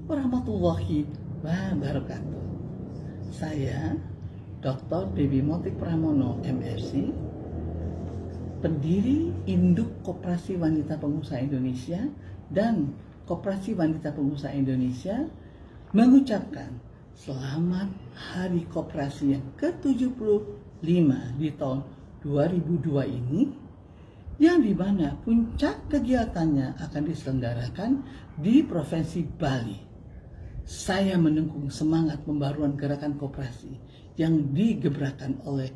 warahmatullahi wabarakatuh. Saya Dr. Dewi Motik Pramono, MSc, pendiri Induk Koperasi Wanita Pengusaha Indonesia dan Koperasi Wanita Pengusaha Indonesia, mengucapkan selamat Hari Koperasi yang ke-75 di tahun 2002 ini, yang dimana puncak kegiatannya akan diselenggarakan di Provinsi Bali. Saya mendukung semangat pembaruan gerakan koperasi yang digebrakan oleh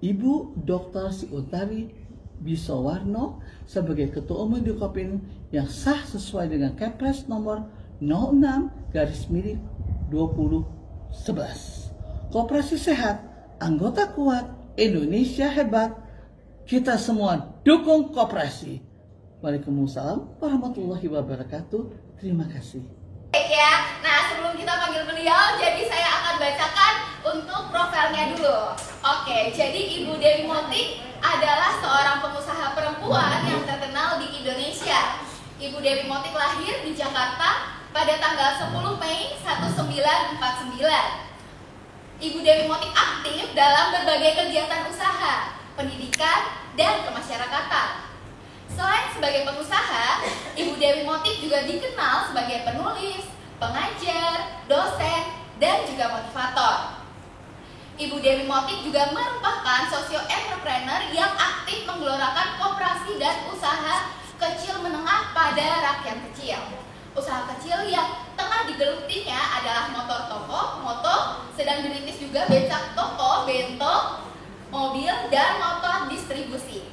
Ibu Dr. Siuntari Bisowarno sebagai Ketua Umum Dukopin yang sah sesuai dengan Kepres nomor 06/2011. Koperasi sehat, anggota kuat, Indonesia hebat. Kita semua dukung koperasi. Waalaikumsalam warahmatullahi wabarakatuh. Terima kasih. Baik ya, nah sebelum kita panggil beliau, jadi saya akan bacakan untuk profilnya dulu. Oke, jadi Ibu Dewi Motik adalah seorang pengusaha perempuan yang terkenal di Indonesia. Ibu Dewi Motik lahir di Jakarta pada tanggal 10 Mei 1949. Ibu Dewi Motik aktif dalam berbagai kegiatan usaha, pendidikan, dan kemasyarakatan. Selain sebagai pengusaha, Ibu Dewi Motik juga dikenal sebagai penulis, pengajar, dosen, dan juga motivator. Ibu Dewi Motik juga merupakan socio-entrepreneur yang aktif menggelorakan koperasi dan usaha kecil menengah pada rakyat kecil. Usaha kecil yang tengah digelutinya adalah motor toko, moto, sedang dirintis juga becak toko, bento, mobil, dan motor distribusi.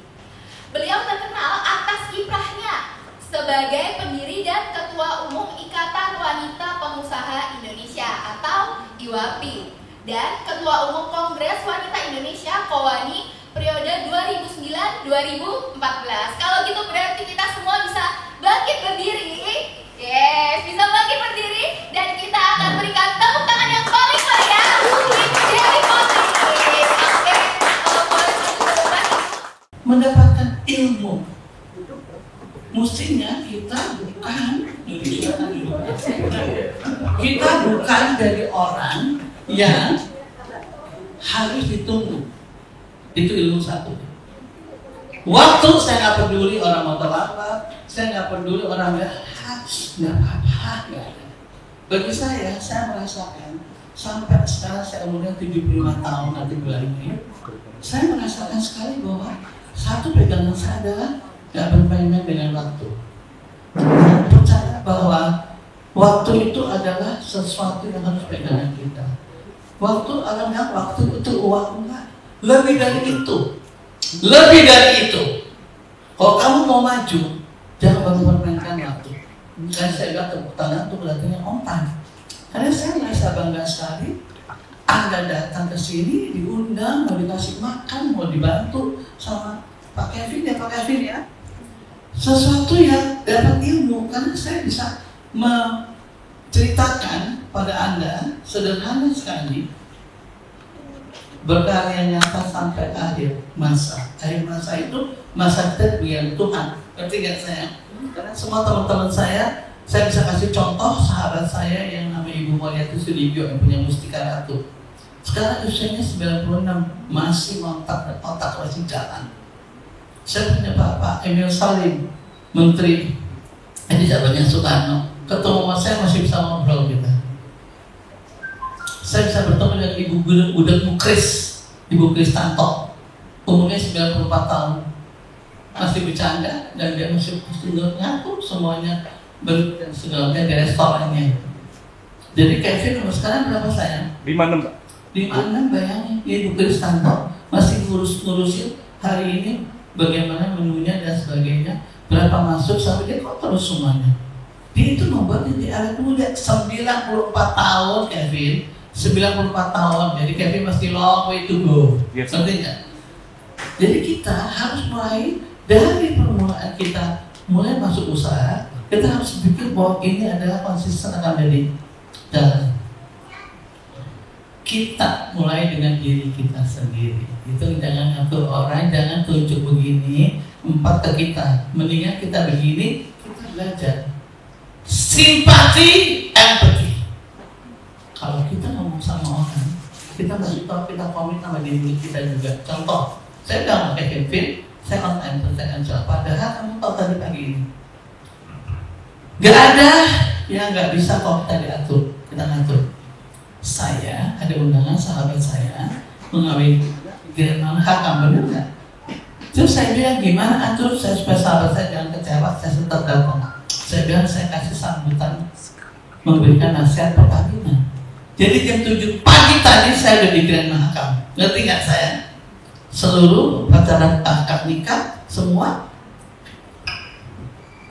Beliau terkenal atas kiprahnya sebagai pendiri dan Ketua Umum Ikatan Wanita Pengusaha Indonesia atau IWAPI dan Ketua Umum Kongres Wanita Indonesia KOWANI periode 2009-2014. Kalau gitu berarti kita semua bisa bangkit berdiri. Yes, bisa bangkit berdiri dan kita akan berikan tepuk tangan yang paling meriah untuk Dewi Motik. Mendapatkan ilmu, mestinya kita bukan dari orang yang harus ditunggu. Itu ilmu satu. Waktu saya nggak peduli orang mau terlambat, saya nggak peduli orang nggak apa-apa. Bagi saya merasakan sampai sekarang saya umurnya 75 tahun nanti bulan ini, saya merasakan sekali bahwa satu pegangan saya adalah gak bermain-main dengan waktu. Saya percaya bahwa waktu itu adalah sesuatu yang harus pegangan kita. Waktu adalah waktu itu uang enggak. Lebih dari itu. Lebih dari itu. Kalau kamu mau maju, jangan mempermainkan waktu. Karena saya bilang tepuk tangan itu berarti on time. Karena saya merasa bangga sekali. Anda datang ke sini, diundang, mau dikasih makan, mau dibantu sama Pak Kevin ya. Sesuatu yang dapat ilmu, karena saya bisa menceritakan pada Anda sederhana sekali, berkarya nyata sampai akhir masa. Akhir masa itu masa kita dengan Tuhan. Berarti gak saya? Karena semua teman-teman saya bisa kasih contoh sahabat saya yang namanya Ibu Mulyati Sudibyo yang punya Mustika Ratu. Sekarang usianya 96, masih otak masih jalan. Saya punya Bapak Emil Salim, Menteri di zamannya Soekarno. Ketemu sama saya masih bisa ngobrol kita. Saya bisa bertemu dengan Ibu Budet Mukris, Ibu Kristanto, umurnya 94 tahun, masih bercanda dan dia masih ngaku semuanya dan segalanya di restorannya. Jadi Kevin umur sekarang berapa sayang? 56 Pak. 56, bayangin, Ibu Kristanto masih ngurusin hari ini bagaimana menunya dan sebagainya, berapa masuk sampai dia kok terus semuanya. Dia itu membuatnya di awet muda 94 tahun Kevin, 94 tahun. Jadi Kevin masih long way to go. Yes. Artinya, jadi kita harus mulai dari permulaan kita mulai masuk usaha, kita harus pikir bahwa ini adalah konsisten akan jadi jalan. Kita mulai dengan diri kita sendiri. Itu jangan atur orang, jangan tunjuk begini, 4 ke kita. Mendingan kita begini, kita belajar. Simpati and kita masih tahu kita komit sama diri kita juga. Contoh, saya udah pakai Kevin, saya on time selesaikan soal. Padahal kamu tahu tadi pagi ini, gak ada yang gak bisa kalau kita diatur, kita ngatur. Saya ada undangan sahabat saya mengawin Grandma Hakam, bener nggak? Terus saya bilang gimana atur saya supaya sahabat saya jangan kecewa, saya tetap datang. Saya bilang saya kasih sambutan memberikan nasihat perkawinan. Jadi jam 7 pagi tadi saya udah di Grandma Hakam. Ngerti nggak saya? Seluruh pacaran akad nikah semua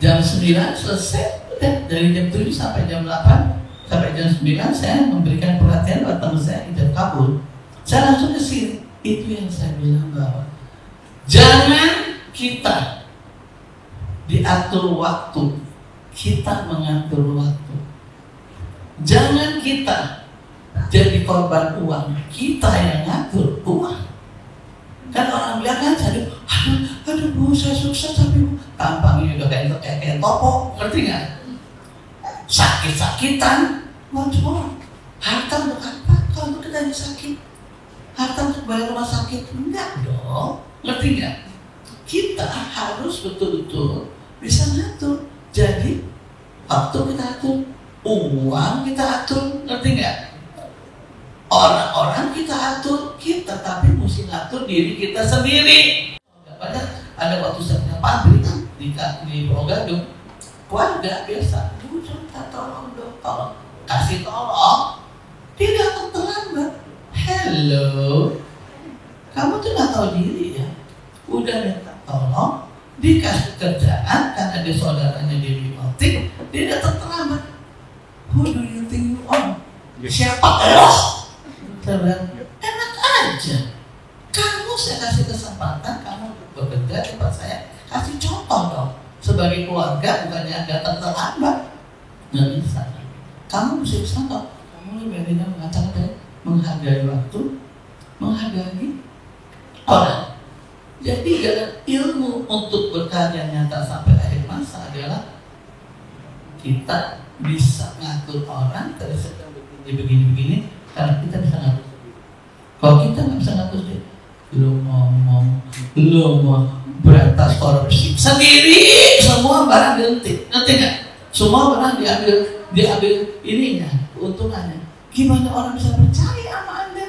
jam 9 selesai. Udah dari jam 7 sampai jam 8 sampai jam 9 saya memberikan perhatian buat teman saya tidak kabur. Saya langsung ke sini. Itu yang saya bilang bahwa jangan kita diatur waktu, kita mengatur waktu. Jangan kita jadi korban uang, kita yang ngatur uang. Kan orang bilang kan tadi, aduh bu, saya sukses tapi bu, tampangnya udah kayak topo, ngerti nggak? Sakit-sakitan, waduh, harta untuk apa? Kalau untuk kita sakit, harta untuk bayar rumah sakit, enggak dong, ngerti nggak? Kita harus betul-betul bisa ngatur. Jadi waktu kita atur, uang kita atur, ngerti nggak? Orang-orang kita atur, kita tapi mesti ngatur diri kita sendiri. Ada waktu saya punya pabrik di Pulau Gadung, warga biasa, bu minta tolong dong, tolong kasih tolong, dia datang terlambat. Hello, kamu tuh nggak tahu diri ya? Udah minta tolong, dikasih kerjaan karena dia saudaranya Dewi Motik, dia datang terlambat. Who do you think you are? Siapa lo? Saya bilang, enak aja. Kamu saya kasih kesempatan, kamu bekerja di tempat saya, kasih contoh dong. Sebagai keluarga bukannya datang terlambat, nggak bisa. Kamu mesti contoh. Kamu lebih banyak mengatakan menghargai waktu, menghargai orang. Jadi jalan ilmu untuk berkarya nyata sampai akhir masa adalah kita bisa ngatur orang dari sedang begini karena kita bisa ngatur. Kalau kita nggak bisa ngatur dia, lu mau berantas korupsi sendiri, semua barang dihentik, nanti nggak? Semua barang diambil ininya, keuntungannya. Gimana orang bisa percaya sama Anda?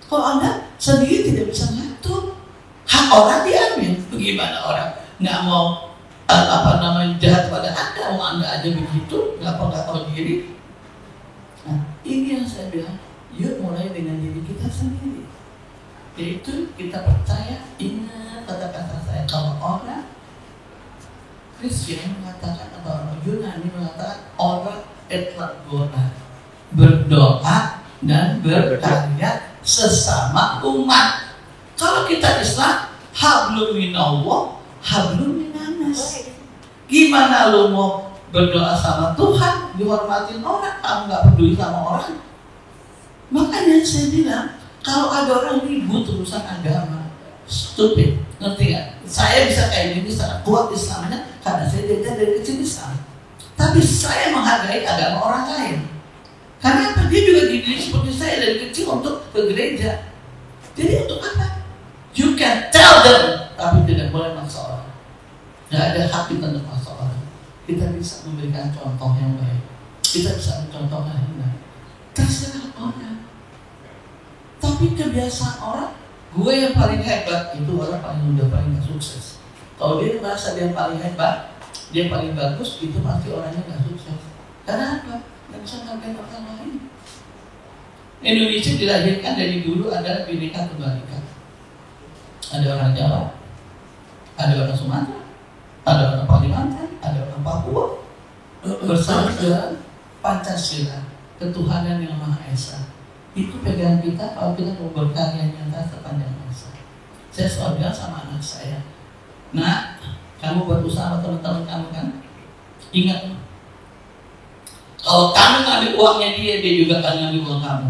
Kalau Anda sendiri tidak bisa ngatur, hak orang diambil. Bagaimana orang nggak mau jahat pada Anda, mau Anda aja begitu, nggak tahu diri. Nah, ini yang saya bilang, yuk mulai dengan diri kita sendiri. Yaitu kita percaya, ingat kata-kata saya, kalau orang Kristen mengatakan atau orang Yunani mengatakan orang etlagora, berdoa dan berkarya sesama umat. Kalau kita Islam, hablum minallah, hablum minannas. Gimana lo mau berdoa sama Tuhan, dihormatin orang, kamu nggak peduli sama orang? Makanya saya bilang, kalau ada orang ribut urusan agama, stupid, ngerti nggak? Saya bisa kayak gini sangat kuat Islamnya karena saya diajar dari kecil Islam. Tapi saya menghargai agama orang lain. Karena apa? Dia juga dididik seperti saya dari kecil untuk ke gereja. Jadi untuk apa? You can tell them, tapi tidak boleh maksa orang. Nggak ada hak kita untuk maksa orang. Kita bisa memberikan contoh yang baik. Kita bisa mencontohkan yang baik. Terserah orang. Tapi kebiasaan orang, gue yang paling hebat, itu orang paling muda, paling gak sukses. Kalau dia merasa dia paling hebat, dia paling bagus, itu pasti orangnya gak sukses. Karena apa? Gak bisa menghargai orang lain. Indonesia dilahirkan dari dulu adalah Bhinneka Tunggal Ika. Ada orang Jawa, ada orang Sumatera, ada orang Kalimantan, ada orang Papua. Bersama dengan Pancasila, ketuhanan yang Maha Esa. Itu pegangan kita kalau kita mau berkarya nyata sepanjang masa. Saya selalu bilang sama anak saya, nak, kamu berusaha sama teman-teman kamu kan? Ingat, kalau kamu ngambil uangnya dia juga akan ngambil uang kamu.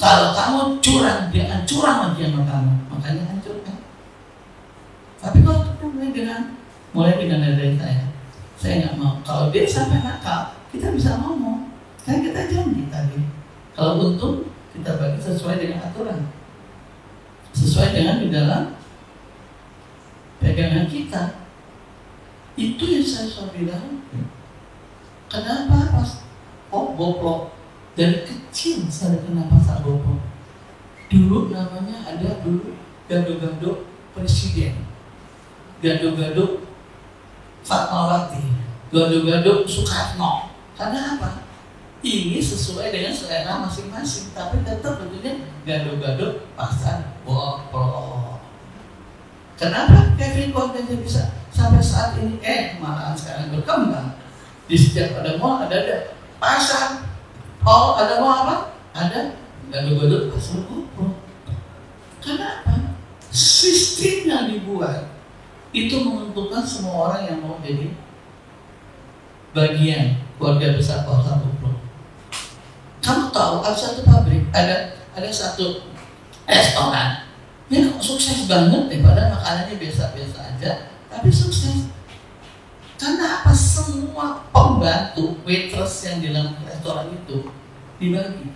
Kalau kamu curang, dia akan curang lagi sama kamu. Makanya hancurkan. Tapi kalau kita mulai dengan dari saya nggak mau. Kalau dia sampai nakal, kita bisa ngomong. Kan kita janji tadi. Kalau untung kita bagi sesuai dengan aturan, sesuai dengan di dalam pegangan kita. Itu yang saya selalu bilang. Kenapa pas boplok dari kecil saya kena pasal boplok. Dulu namanya ada dulu gado-gado presiden, gado-gado Fatmawati, gado-gado Soekarno. Karena apa? Ini sesuai dengan selera masing-masing, tapi tetap bentuknya gado-gado pasar boplok. Kenapa Kevin Kontennya bisa sampai saat ini malahan sekarang berkembang? Di setiap ada mall ada pasar. Oh, ada mall apa? Ada gado-gado pasar boplok. Kenapa? Sistem yang dibuat itu menentukan semua orang yang mau jadi bagian keluarga besar pasar boplok. Kamu tahu ada satu pabrik, ada satu restoran, dia sukses banget deh, padahal makanannya biasa-biasa aja, tapi sukses. Karena apa? Semua pembantu waitress yang di dalam restoran itu dibagi.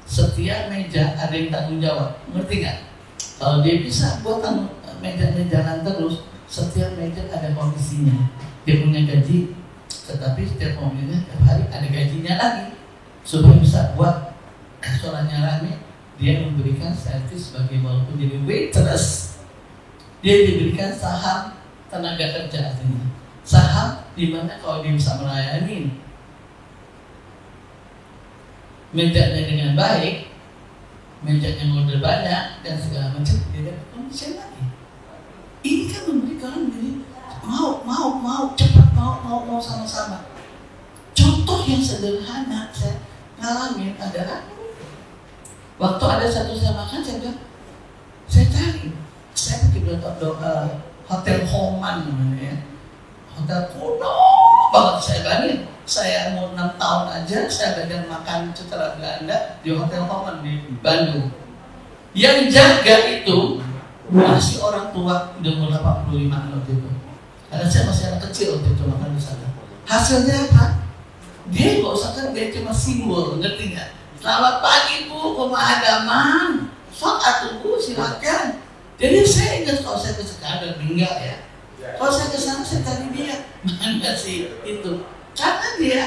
Setiap meja ada yang tanggung jawab, ngerti nggak? Kalau dia bisa buat mejanya jalan terus, setiap meja ada komisinya. Dia punya gaji, tetapi setiap komisinya tiap hari ada gajinya lagi. Supaya bisa buat restorannya rame, dia memberikan servis sebagai walaupun jadi waitress, dia diberikan saham tenaga kerja artinya. Saham di mana kalau dia bisa melayani mejanya dengan baik, mejanya order banyak dan segala macam, dia dapat komisi lagi. Ini kan memberikan diri mau cepat mau sama-sama. Contoh yang sederhana saya ngalamin adalah waktu ada satu saya makan, saya bilang saya cari, saya pergi hotel Homan namanya ya. Hotel kuno banget saya bayangin. Saya umur 6 tahun aja saya belajar makan secara Belanda di Hotel Homan di Bandung. Yang jaga itu masih orang tua, udah umur 85 waktu itu. Karena saya masih anak kecil waktu itu makan di sana. Hasilnya apa? Dia nggak usah kan, dia cuma simbol, ngerti nggak? Selamat pagi Bu, pemadaman. Sok atuh Bu, silakan. Jadi saya ingat kalau saya ke Sekadar enggak ya. Kalau saya ke sana saya tanya dia, mana sih itu? Karena dia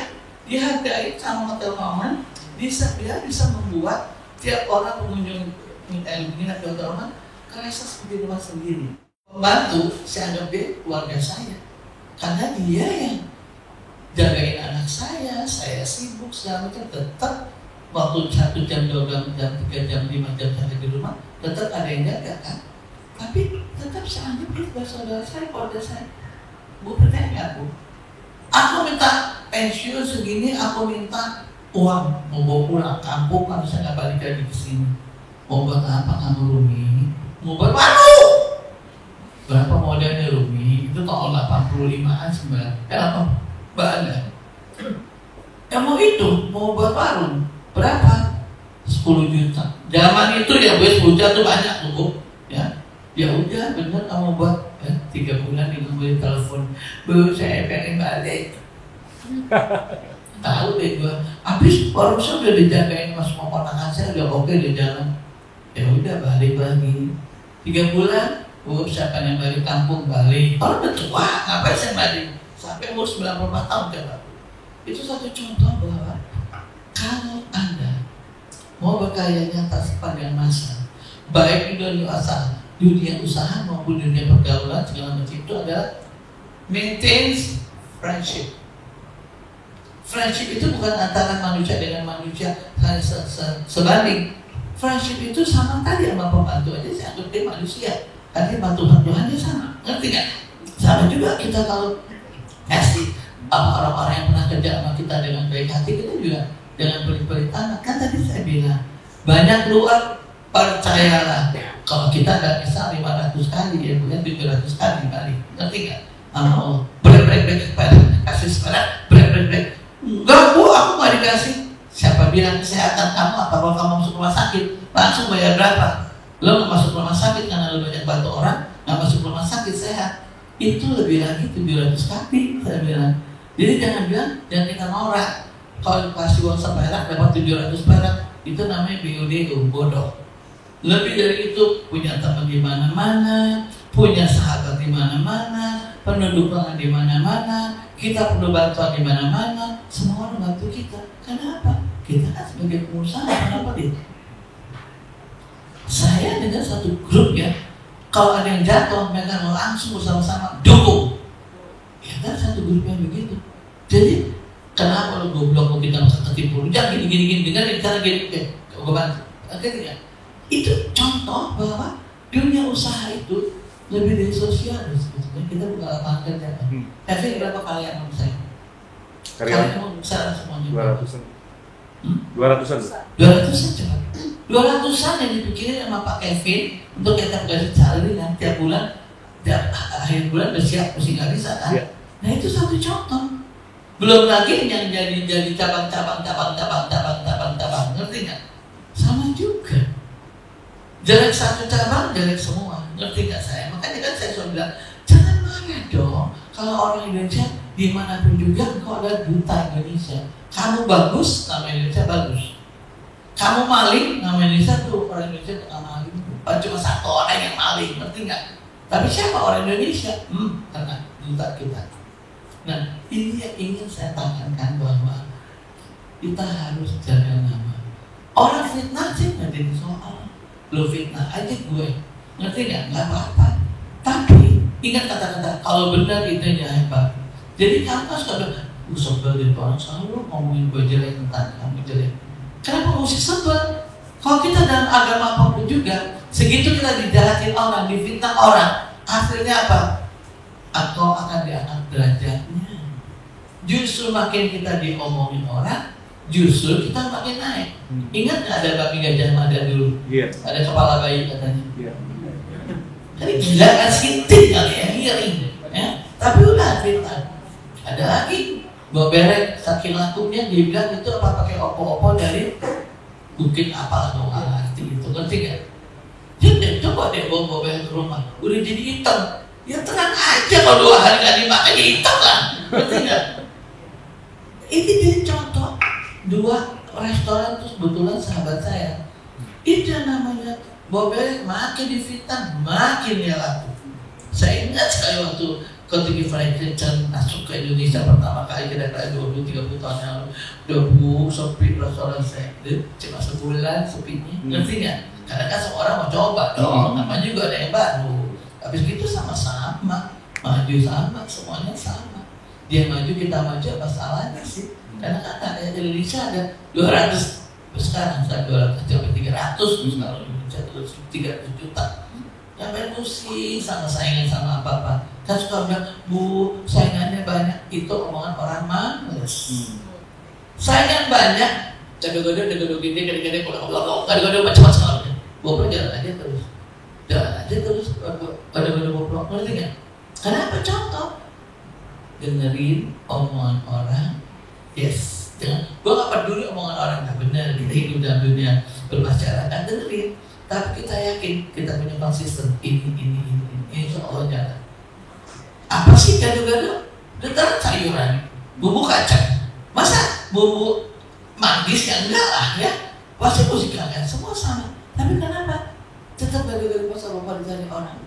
dihargai sama Hotel Homan, dia bisa membuat tiap orang pengunjung minat di Hotel Homan kerasa seperti rumah sendiri. Pembantu, saya anggap dia keluarga saya, karena dia yang jagain anak saya sibuk segala macam, tetap waktu 1 jam, 2 jam, 3 jam, 5 jam saya di rumah, tetap ada yang jaga kan. Tapi tetap saya anggap dia saudara saya, keluarga saya. Bu, percaya nggak Bu? Aku minta pensiun segini, aku minta uang mau bawa pulang kampung kalau saya nggak balik lagi ke sini. Mau buat apa kamu Rumi? Mau buat baru? Berapa modelnya Rumi? Itu tahun 85an sebenarnya. Apa? Banda. Yang mau itu, mau buat warung. Berapa? 10 juta. Zaman itu ya gue 10 juta tuh banyak tuh, ya. Ya udah bener kamu buat 3 bulan itu gue telepon, Bu saya pengen balik. Tahu deh gue, habis warung saya udah dijagain mas mau ponakan saya udah oke di jalan. Ya udah balik lagi. 3 bulan, Bu saya pengen balik kampung, balik. Orang udah tua, ngapain saya balik? Sampai umur 94 tahun coba. Itu satu contoh bahwa kalau Anda mau berkarya nyata sepanjang masa, baik di dunia usaha maupun dunia pergaulan segala macam, itu adalah maintain friendship. Friendship itu bukan antara manusia dengan manusia sebanding. Friendship itu sama tadi sama pembantu aja, saya anggap dia manusia. Artinya bantu-bantuannya sama, ngerti nggak? Sama juga kita kalau kasih orang-orang yang pernah kerja sama kita dengan baik hati, kita juga dengan pelit-pelit anak. Kan tadi saya bilang banyak luar, percayalah kalau kita nggak bisa 500 kali, ya punya 700 kali balik, ngerti nggak? Allah break kasih sekarang break. Enggak Bu, aku nggak dikasih. Siapa bilang kesehatan kamu apa? Kalau kamu masuk rumah sakit langsung bayar berapa? Lo nggak masuk rumah sakit karena lo banyak bantu orang, nggak masuk rumah sakit sehat, itu lebih lagi 700 kali saya bilang. Jadi jangan kita norak. Kalau kasih uang 1 perak dapat 700 perak, itu namanya BUDU, bodoh. Lebih dari itu, punya teman di mana-mana, punya sahabat di mana-mana, pendudukan di mana-mana, kita perlu bantuan di mana-mana, semua orang bantu kita. Kenapa? Kita kan sebagai pengusaha, kenapa dia? Saya dengan satu grup ya, kalau ada yang jatuh, mereka langsung bersama-sama dukung. Ya kan satu grup yang begitu. Jadi kenapa lo goblok kita masa ketipu? Jangan gini dengan cara gini, gue bantu. Akhirnya itu contoh bahwa dunia usaha itu lebih dari sosial sebetulnya. Kita bukan lapangan kerja. Kevin berapa kali yang saya? Kalian mau besar semuanya? 200-an. 200-an. 200-an cepat. 200-an yang dipikirin sama Pak Kevin untuk kita kasih salary kan tiap bulan, tiap akhir bulan bersiap mesti nggak bisa kan? Yeah. Nah itu satu contoh. Belum lagi yang jadi cabang, ngerti nggak? Sama juga. Jelek satu cabang, jelek semua, ngerti nggak saya? Makanya kan saya selalu bilang, jangan marah dong. Kalau orang Indonesia dimanapun juga, kau ada duta Indonesia. Kamu bagus, nama Indonesia bagus. Kamu maling, nama Indonesia tuh orang Indonesia tuh maling. Bukan cuma satu orang yang maling, ngerti nggak? Tapi siapa orang Indonesia? Karena duta kita. Nah, ini yang ingin saya tanyakan bahwa kita harus jaga nama. Orang fitnah sih nggak jadi soal. Lo fitnah aja gue, ngerti nggak? Nggak apa-apa. Tapi ingat kata-kata kalau benar itu yang hebat. Jadi kamu kan suka bilang, sebel dari orang selalu ngomongin gue jelek tentang kamu jelek. Kenapa mesti sebel? Kalau kita dalam agama apapun juga, segitu kita dijahatin orang, difitnah orang, hasilnya apa? Atau akan diangkat derajatnya. Justru makin kita diomongin orang, justru kita makin naik. Ingat nggak ada babi Gajah Mada dulu? Yeah. Ada kepala bayi katanya. Yeah. Jadi gila kan sinting kali ya, miring. Ya. Tapi udah fitnah. Ada lagi Boberek saking lakunya dia bilang itu apa pakai opo-opo dari bukit apa atau arti itu, ngerti nggak? Jadi coba deh bawa Boberek ke rumah, udah jadi hitam. Ya tenang aja kalau 2 hari nggak dimakan ya hitam lah, ngerti nggak? Ini jadi contoh 2 restoran terus kebetulan sahabat saya. Itu namanya Boberek makin difitnah, makin dia laku. Saya ingat sekali waktu ketika Franklin masuk ke Indonesia pertama kali kira-kira 20-30 tahun yang lalu, udah sepi restoran saya, cuma sebulan sepinya, ngerti nggak? Karena kan semua orang mau coba dong, namanya juga ada yang baru. Habis itu sama-sama, maju sama, semuanya sama. Dia maju, kita maju, apa salahnya sih? Karena kan Indonesia ada 200, sekarang saya 200 sampai 300, terus kalau Indonesia terus 300 juta. Yang main pusing sama saingan sama apa-apa. Kan suka bilang, Bu, saingannya banyak. Itu omongan orang males. Saingan banyak, gado-gado gini, gede-gede, gado-gado macam-macam. Bobrok jalan aja terus. Gado-gado bobrok, ngerti nggak? Kenapa? Contoh, dengerin omongan orang. Yes, jangan. Gue gak peduli omongan orang nggak benar. Kita hidup dalam dunia bermasyarakat, dengerin. Tapi kita yakin kita punya konsisten ini insya Allah jalan. Apa sih gado-gado? Getaran sayuran, bumbu kacang. Masa bumbu manggis yang enggak lah ya? Pasti musikal kan semua sama. Tapi kenapa? Tetap gado-gado masa lupa dicari orang.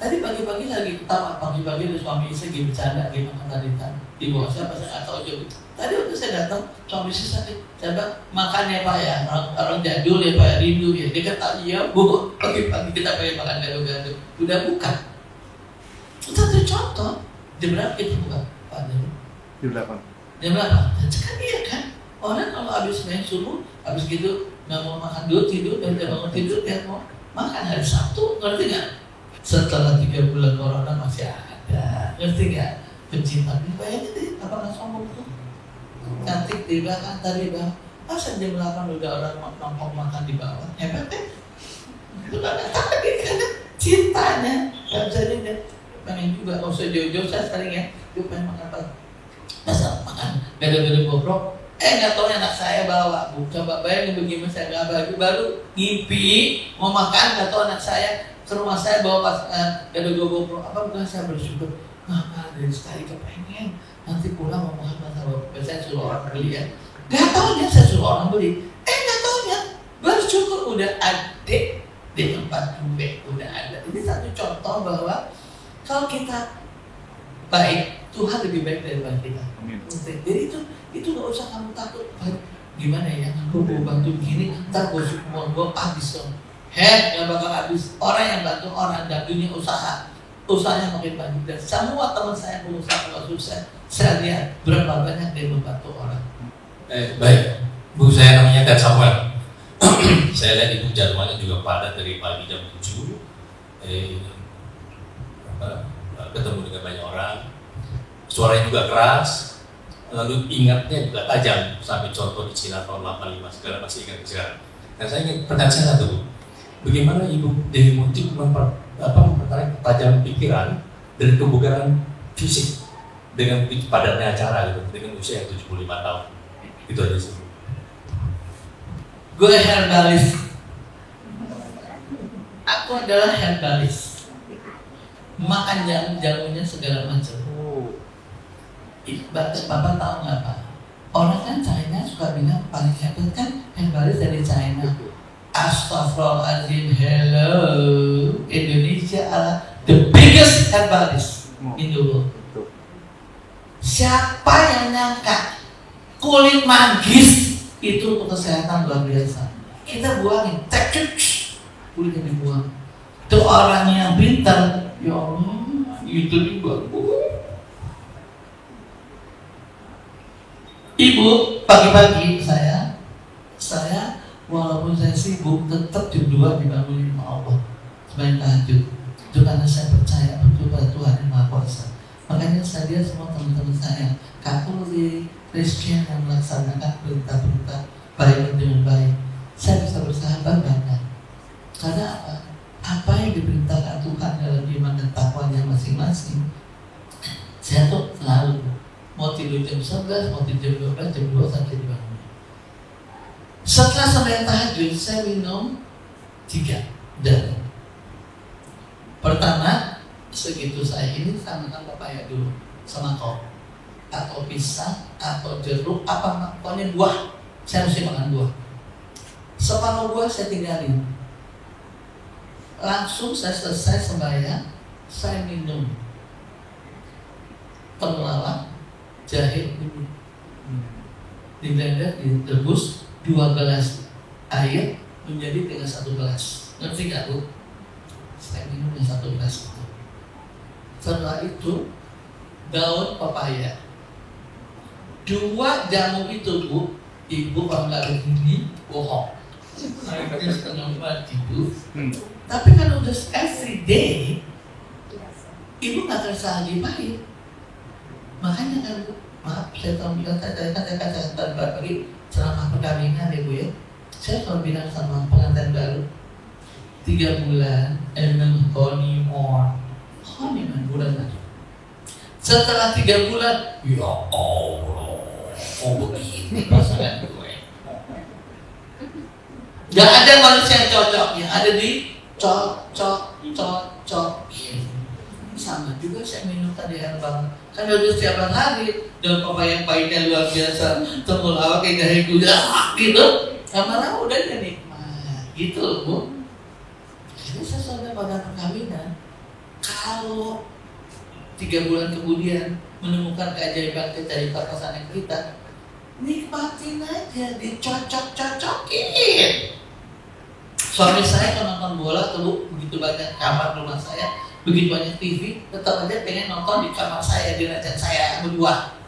Tadi pagi-pagi lagi ketawa, pagi-pagi ada suami istri lagi bercanda, lagi makan tadi di bawah siapa saya nggak tahu juga. Tadi waktu saya datang, suami istri sakit, saya bilang makan ya Pak ya, orang jadul ya Pak ya, rindu ya. Dia kata iya Bu, pagi-pagi kita pengen makan gado-gado, udah buka. Itu satu contoh, jam berapa kita buka Pak? Jam 8. Jam 8, kan iya kan? Orang kalau habis main subuh, habis gitu nggak mau makan dulu tidur, dan dia bangun tidur dia mau makan hari Sabtu, ngerti nggak? Setelah 3 bulan corona masih ada, ngerti nggak? Pencinta ini bayangin deh, apa nggak sombong tuh? Cantik di belakang tadi bang, masa jam 8 udah orang nongkrong makan di bawah, hebat deh. Itu nggak tadi karena cintanya, nggak bisa dia pengen juga, nggak usah jauh-jauh saya sering ya, dia pengen makan apa? Masa makan gado-gado bobrok, nggak tahu anak saya bawa, Bu, coba bayangin bagaimana saya nggak bagi, baru ngimpi mau makan, nggak tahu anak saya ke rumah saya bawa pas gado-gado bobrok, apa bukan saya bersyukur, nggak dari sekali kepengen, nanti pulang mau makan masa bobrok, saya suruh orang beli ya, nggak tahu ya saya suruh orang beli, nggak tahu syukur udah adik di tempat gue udah ada. Ini satu contoh bahwa kalau kita baik, Tuhan lebih baik daripada kita. Jadi itu nggak usah kamu takut. Gimana ya? Aku mau bantu begini, ntar gue habis dong. Nggak bakal habis. Orang yang bantu orang dan dunia usahanya makin banyak. Dan semua teman saya pengusaha kalau sukses, saya lihat berapa banyak dia membantu orang. Baik, Bu, saya namanya Dan Samuel. Saya lihat Ibu jadwalnya juga padat dari pagi jam 7. Ketemu dengan banyak orang, suaranya juga keras, lalu ingatnya juga tajam, sampai contoh di Cina tahun 85 segala masih ingat sekarang. Dan saya ingin pertanyaan saya satu, bagaimana Ibu Dewi Muntik mempertahankan ketajaman pikiran dan kebugaran fisik dengan padatnya acara gitu, dengan usia yang 75 tahun? Itu aja sih. Gue herbalis. Aku adalah herbalis. Makan jamunya segala macam. Bapak tahu nggak Pak? Orang kan China suka bilang paling hebat kan herbalis dari China. Astagfirullahaladzim, hello, Indonesia adalah the biggest herbalis in the world. Siapa yang nyangka kulit manggis itu untuk kesehatan luar biasa? Kita buangin, kulitnya dibuang. Itu orang yang pintar, ya Allah, itu dibuang. Ibu, pagi-pagi saya walaupun saya sibuk tetap jam 2 dibangunin sama Allah sembahyang tahajud. Itu karena saya percaya betul pada Tuhan yang Maha Kuasa. Makanya saya lihat semua teman-teman saya Katolik, Kristen yang melaksanakan perintah-perintah baik dengan baik. Saya bisa bersahabat banyak. Karena apa? Apa yang diperintahkan Tuhan dalam iman dan takwanya masing-masing, saya tuh selalu mau tidur jam 11, mau tidur jam 12, jam 2 sampai dibangun. Setelah sampai tahajud, saya minum 3 dan pertama segitu saya ini sama papaya dulu sama kau atau pisang atau jeruk apa pokoknya buah, saya mesti makan buah. Separuh buah saya tinggalin. Langsung saya selesai sembahyang, saya minum temulawak, jahe, kunyit, di blender, direbus 2 gelas air menjadi dengan 1 gelas. Ngerti gak Bu? Saya minum dengan 1 gelas itu. Setelah itu daun papaya 2 jamu itu Bu. Ibu kalau nggak begini bohong. Saya setengah 4 tidur. Tapi kalau udah every day, ibu nggak terasa lagi pahit. Makanya kan Bu, maaf saya tahu bilang saya kata pagi selama perkawinan ya Bu ya. Saya selalu bilang sama pengantin baru 3 bulan honeymoon bulan lagi. Setelah 3 bulan, ya Allah, begini pasangan gue. Gak ada manusia yang cocok, yang ada di cocok. Sama juga saya minum tadi herbal. Kan udah setiap hari daun papaya yang pahitnya luar biasa, temulawak kayak jahe gula gitu. Lama-lama udah nikmat gitu Bu. Jadi saya sampai pada perkawinan, kalau 3 bulan kemudian menemukan keajaiban-keajaiban pasangan kita, nikmatin aja, dicocok-cocokin. Suami saya kalau nonton bola tuh begitu banyak kamar rumah saya, begitu banyak TV, tetap aja pengen nonton di kamar saya, di ranjang saya berdua.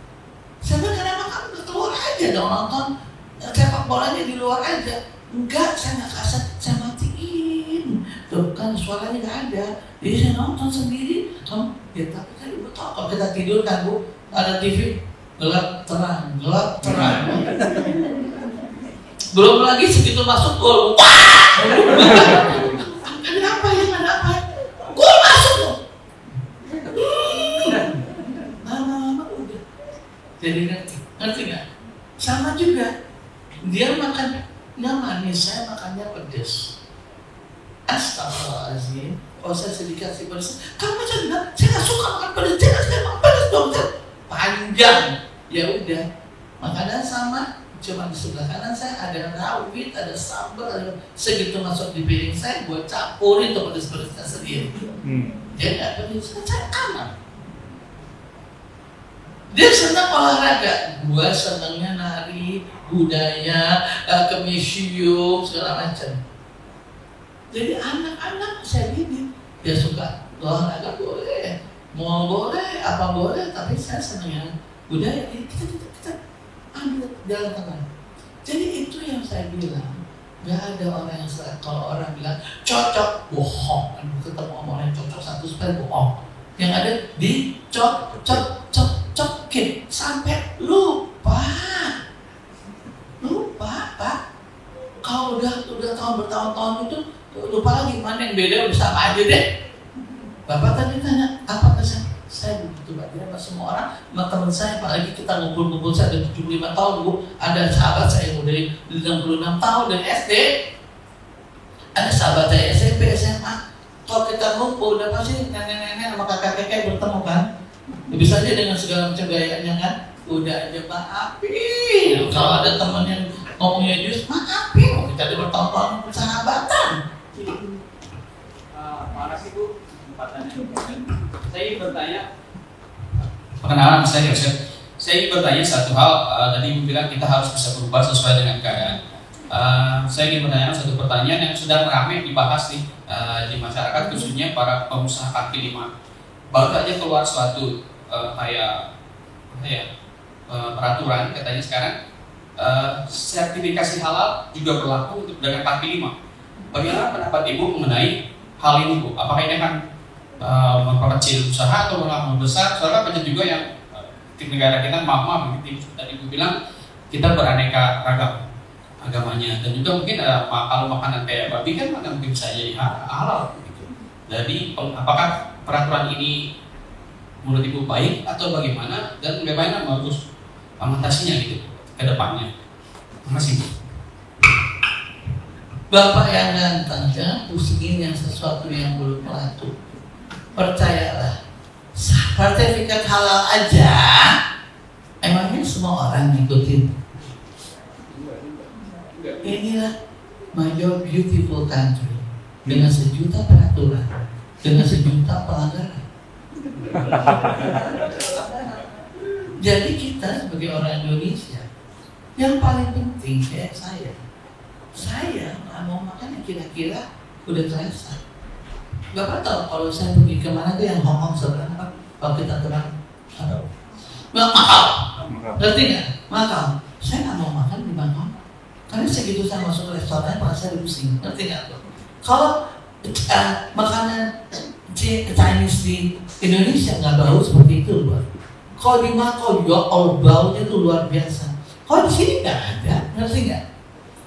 Saya bilang, kenapa kamu keluar aja dong nonton sepak bolanya di luar aja? Enggak, saya nggak kasar, saya matiin. Tuh kan suaranya nggak ada, jadi saya nonton sendiri. Ya tapi kan ibu tahu kalau kita tidur kan Bu, ada TV gelap terang. Belum lagi segitu masuk gol, wah! Ada apa? Gol masuk loh. Lama-lama udah. Jadi ngerti nggak? Sama juga. Dia makan manis, saya makannya pedas. Astagfirullahaladzim. Kalau saya sedikit kasih pedas, kamu macam bilang, saya nggak suka makan pedas. Saya makan pedas dong. Panjang. Ya udah. Makanan sama. Cuma di sebelah kanan saya ada rawit, ada sambal, ada segitu masuk di piring saya, gue campurin tuh pedes-pedesnya sendiri. Dia nggak pedis, saya aman. Dia senang olahraga, gue senangnya nari, budaya, ke museum, segala macam. Jadi anak-anak saya didik, dia suka olahraga boleh, mau boleh, apa boleh, tapi saya senangnya budaya. Kita ambil jalan tengah. Jadi itu yang saya bilang, gak ada orang yang salah. Kalau orang bilang cocok, bohong. Ketemu orang yang cocok 100% bohong. Yang ada dicocok-cocokin sampai lupa, Pak. Kalau udah tahun bertahun-tahun itu lupa lagi, mana yang beda udah sama aja deh. Bapak tadi tanya apa kesan? Saya begitu Pak, dia semua orang, sama teman saya, apalagi kita ngumpul-ngumpul, saya ada 75 tahun Bu, ada sahabat saya yang dari 66 tahun dari SD, ada sahabat saya SMP, SMA. Kalau kita ngumpul, udah pasti nenek-nenek sama kakek-kakek bertemu kan, bisa aja dengan segala macam gayanya kan, udah aja maafin. Kalau ada teman yang ngomongnya jus, maafin, kita ada bertahun-tahun persahabatan. Makasih Bu. Saya ingin bertanya, perkenalan saya Yosef. Saya ingin bertanya satu hal. Tadi Ibu bilang kita harus bisa berubah sesuai dengan keadaan. Saya ingin bertanya satu pertanyaan yang sedang ramai dibahas nih di masyarakat, khususnya para pengusaha kaki lima. Baru saja keluar suatu peraturan, katanya sekarang sertifikasi halal juga berlaku untuk pedagang kaki lima. Bagaimana pendapat Ibu mengenai hal ini Bu? Apakah ini akan memperkecil usaha atau malah membesar? Soalnya banyak juga yang di negara kita maaf begitu tadi Ibu bilang kita beraneka ragam agamanya, dan juga mungkin kalau makanan kayak babi kan mungkin bisa jadi halal gitu. Jadi apakah peraturan ini menurut Ibu baik atau bagaimana, dan bagaimana bagus mengatasinya gitu ke depannya? Terima kasih Bu. Bapak yang ganteng, jangan pusingin yang sesuatu yang belum laku. Percayalah, sertifikat halal aja, emangnya semua orang ngikutin? Inilah my beautiful country, dengan sejuta peraturan, dengan sejuta pelanggaran. Jadi kita sebagai orang Indonesia, yang paling penting kayak saya nggak mau makan yang kira-kira udah terasa. Bapak tahu kalau saya pergi kemana tuh yang Hongkong seberapa? Kalau kita kenal, mahal, ngerti nggak? Mahal. Saya nggak mau makan di Bangkok, karena segitu saya masuk ke restoran, malah saya pusing, ngerti nggak tuh? Kalau makanan Chinese di Indonesia nggak bau seperti itu loh. Kalau di Makau juga baunya tuh luar biasa. Kalau di sini nggak ada, ngerti nggak?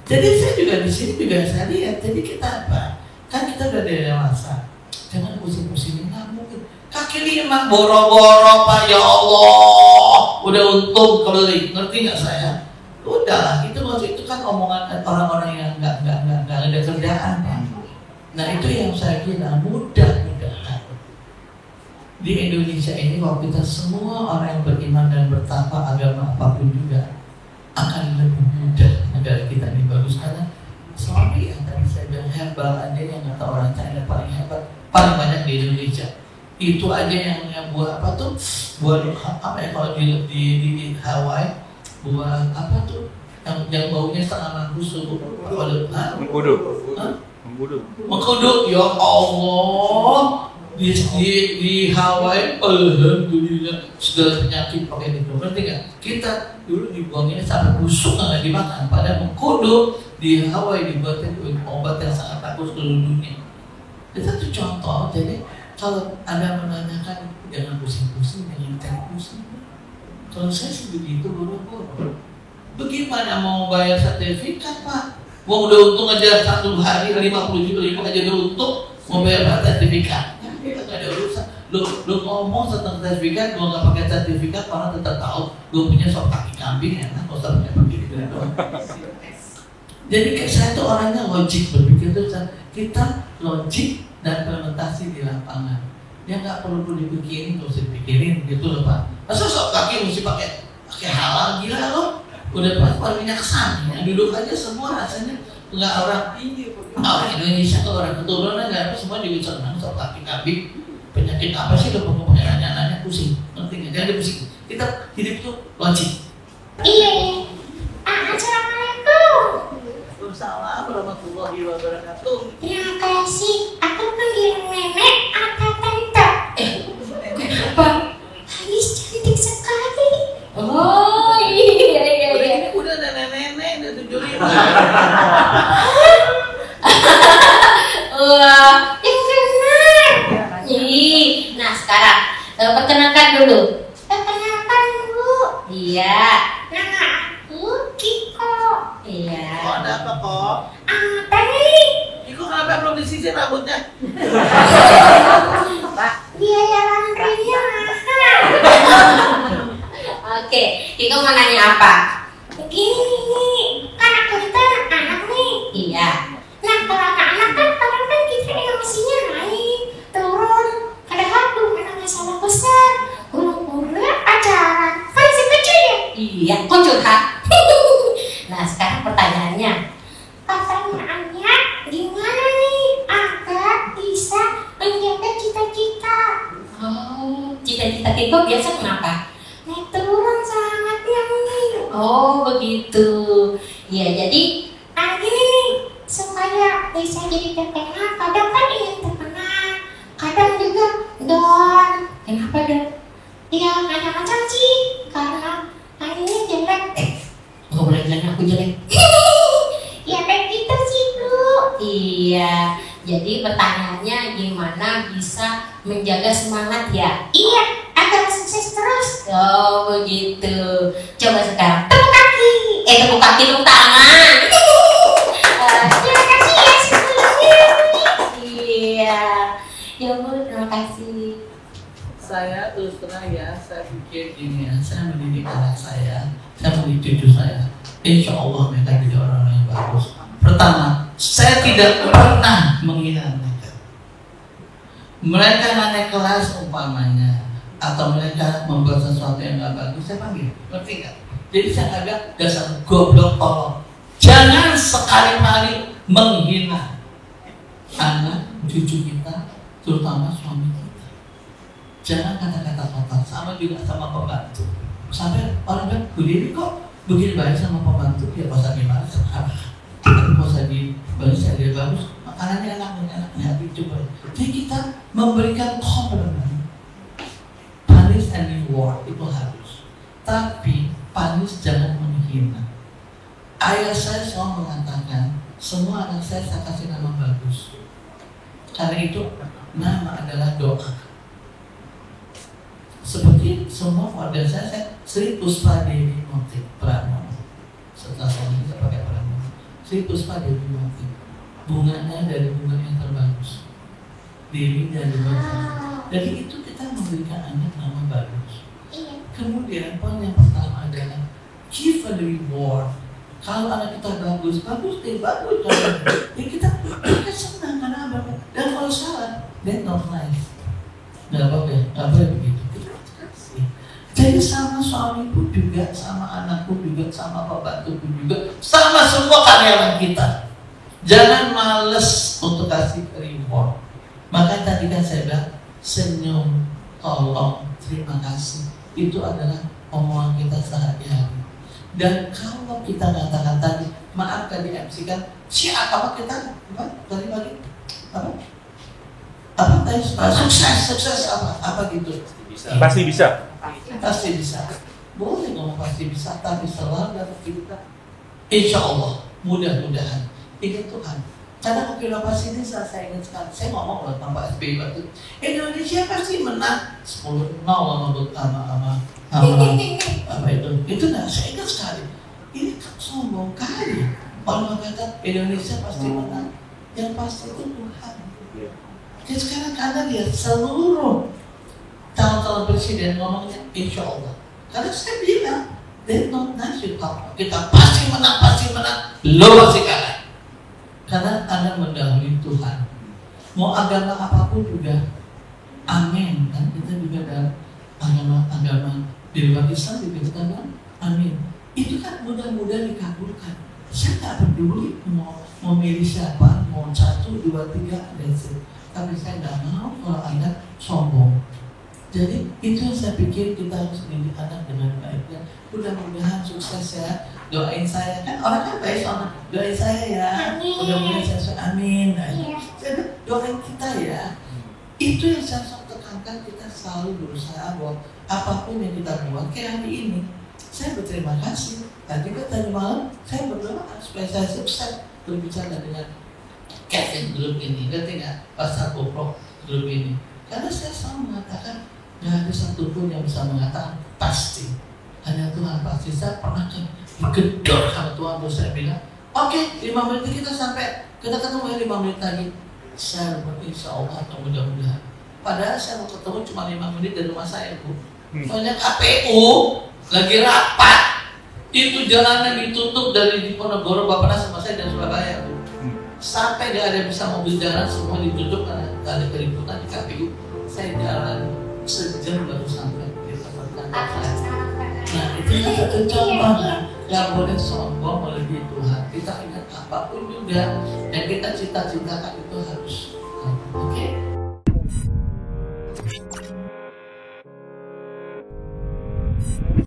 Jadi saya juga di sini juga saya lihat. Jadi kita apa? Kan kita udah dewasa. Jangan pusing-pusingin, nggak mungkin. Kaki lima boro-boro Pak, ya Allah. Udah untung keliling, ngerti nggak saya? Udahlah, itu kan omongan orang-orang yang nggak ada kerjaan Pak. Nah itu yang saya bilang, mudah-mudahan di Indonesia ini kalau kita semua orang yang beriman dan bertakwa agama apapun juga akan lebih mudah negara kita ini bagus, karena selama yang tadi saya bilang herbal aja yang kata orang China paling hebat, paling banyak di Indonesia. Itu aja yang buah apa tuh, buah apa ya kalau di Hawaii, buah apa tuh yang baunya setengah busuk, mengkudu, ya Allah. Di Hawaii, alhamdulillah segala penyakit pakai itu, ngerti nggak? Kita dulu dibuangnya sampai busuk nggak dimakan, pada mengkudu di Hawaii dibuatin obat yang sangat bagus seluruh dunia. Itu tuh contoh. Jadi kalau Anda menanyakan, jangan pusing-pusing, jangan cari pusing. Kalau saya sih begitu boro-boro. Bagaimana mau bayar sertifikat Pak? Mau udah untung aja satu hari 50 juta aja udah untung, mau bayar sertifikat? Kita nggak ada urusan. Lu ngomong tentang sertifikat, lu nggak pakai sertifikat, orang tetap tahu lu punya sop kaki kambing ya, nggak usah pakai gitu doang. Jadi saya tuh orangnya logik, berpikir tuh kita logik dan implementasi di lapangan. Ya nggak perlu dipikirin, terus dipikirin gitu loh Pak. Masa sop kaki mesti pakai halal, gila loh? Udah pas minyak kesana, yang duduk aja semua rasanya nggak orang Indonesia tuh orang keturunan nggak apa semua juga senang sok kaki penyakit apa sih lo pengen nanya pusing ngerti nggak jangan pusing kita hidup itu wajib. Iya. Assalamualaikum. Waalaikumsalam warahmatullahi wabarakatuh. Terima kasih. Aku panggil nenek atau tante. Apa? Halis cantik sekali. Oh iya. Udah nenek-nenek udah 75. Wah, yang benar. Nah sekarang perkenalkan dulu. Perkenalkan Bu. Iya. Nama aku Kiko. Iya. Kok ada apa kok? Apa nih? Kiko kenapa belum disisir rambutnya? Pak, biaya laundrynya mahal. Oke, Kiko mau nanya apa? Begini, kan aku itu anak nih. Iya. Nah, kalau anak-anak kan kadang kan kita emosinya naik, turun. Padahal belum ada masalah besar. Umur-umurnya pacaran, kan masih kecil ya? Iya, kok curhat? Nah, sekarang pertanyaannya. Pertanyaannya, gimana nih agar bisa menjaga cita-cita? Oh, cita-cita Kiko biasa kenapa? Naik turun sangatnya nih. Oh, begitu. Ya, jadi gini nih, supaya bisa jadi terkenal, kadang kan ingin terkenal, kadang juga down. Kenapa dong? Ya, macam-macam sih, karena akhirnya jelek. Nggak boleh bilang aku jelek. Ya kayak gitu sih Bu. Iya. Jadi pertanyaannya gimana bisa menjaga semangat ya? Iya, agar sukses terus. Oh begitu. Coba sekarang tepuk kaki. Tepuk kaki dong tangan. Terima kasih ya sebelumnya. Iya. Ya Bu, terima kasih. Saya terus terang ya, saya pikir gini ya, saya mendidik anak saya mendidik cucu saya. Insya Allah mereka jadi orang yang bagus. Pertama, saya tidak pernah menghina mereka. Mereka naik kelas umpamanya, atau mereka membuat sesuatu yang nggak bagus, saya panggil, ngerti nggak? Jadi saya agak dasar goblok tolong. Jangan sekali-kali menghina anak cucu kita, terutama suami kita. Jangan kata-kata kotor, sama juga sama pembantu. Sampai orang bilang, Bu Dewi kok begini baik sama pembantu? Ya pas lagi mana sekarang. Pas lagi bagus, dia bagus, makanannya enak, coba. Jadi kita memberikan compliment, punish and reward itu harus. Tapi punish jangan menghina. Ayah saya selalu mengatakan, semua anak saya kasih nama bagus. Karena itu nama adalah doa. Seperti semua keluarga saya Sri Puspa Dewi Motik Pranowo. Setelah saya bisa pakai Pranowo, Sri Puspa Dewi Motik. Bunganya dari bunga yang terbagus, Dewi dari bangsa. Jadi itu kita memberikan anak nama bagus. Kemudian poin yang pertama adalah give a reward. Kalau anak kita bagus, bagus. Ya kita senang karena apa? Dan kalau salah, that's not nice. Nggak boleh begitu. Jadi sama suamiku juga, sama anakku juga, sama pembantuku juga, sama semua karyawan kita. Jangan males untuk kasih reward. Maka tadi kan saya bilang, senyum, tolong, terima kasih. Itu adalah omongan kita sehari-hari. Dan kalau kita katakan tadi, maaf tadi MC kan, apa kita? Tadi pagi? Apa tadi? Sukses apa gitu? Pasti bisa. Pasti bisa. Boleh ngomong pasti bisa, tapi selalu dalam kita. Insya Allah, mudah-mudahan. Ingat Tuhan. Karena waktu inovasi ini saya ingat sekali. Saya ngomong loh tanpa SBY waktu Indonesia pasti menang 10-0 sama apa itu. Itu saya ingat sekali. Ini kan sombong kali. Orang kata Indonesia pasti menang. Yang pasti itu Tuhan. Jadi sekarang Anda lihat seluruh calon presiden ngomongnya insya Allah. Karena saya bilang, they not nice kita pasti menang, lo pasti kalah. Karena Anda mendahului Tuhan. Mau agama apapun juga, amin. Dan kita juga dalam agama di luar Islam juga kita bilang, amin. itu kan mudah-mudahan dikabulkan. Saya nggak peduli mau milih siapa, mau 1, 2, 3, tapi saya nggak mau kalau Anda sombong. Jadi itu yang saya pikir kita harus didik anak dengan baik. Dan mudah-mudahan sukses ya. Doain saya, kan orang kan baik sama doain saya ya. Mudah-mudahan saya amin. Jadi doain kita ya. Itu yang saya tekankan, kita selalu berusaha bahwa apapun yang kita buat kayak hari ini. Saya berterima kasih. Tadi malam saya berdoa supaya saya sukses berbicara dengan Kevin grup ini, ngerti nggak? Pastor Kopro grup ini. Karena saya selalu mengatakan nggak ada satupun yang bisa mengatakan pasti. Hanya Tuhan pasti. Saya pernah digedor sama Tuhan terus saya bilang, oke, 5 menit kita sampai, kita ketemu ya 5 menit lagi. Saya insya Allah atau mudah-mudahan. Padahal saya mau ketemu cuma 5 menit dari rumah saya, Bu. Soalnya KPU lagi rapat. Itu jalanan ditutup dari Diponegoro, Bappenas sama saya dan Surabaya, Bu. Sampai gak ada yang bisa mobil jalan, semua ditutup karena gak ada keributan di KPU. Saya jalan sejam baru sampai di tempat kantor saya. Nah itu kan satu contoh, gak boleh sombong melebihi Tuhan. Kita ingat apapun juga yang kita cita-citakan itu harus, oke?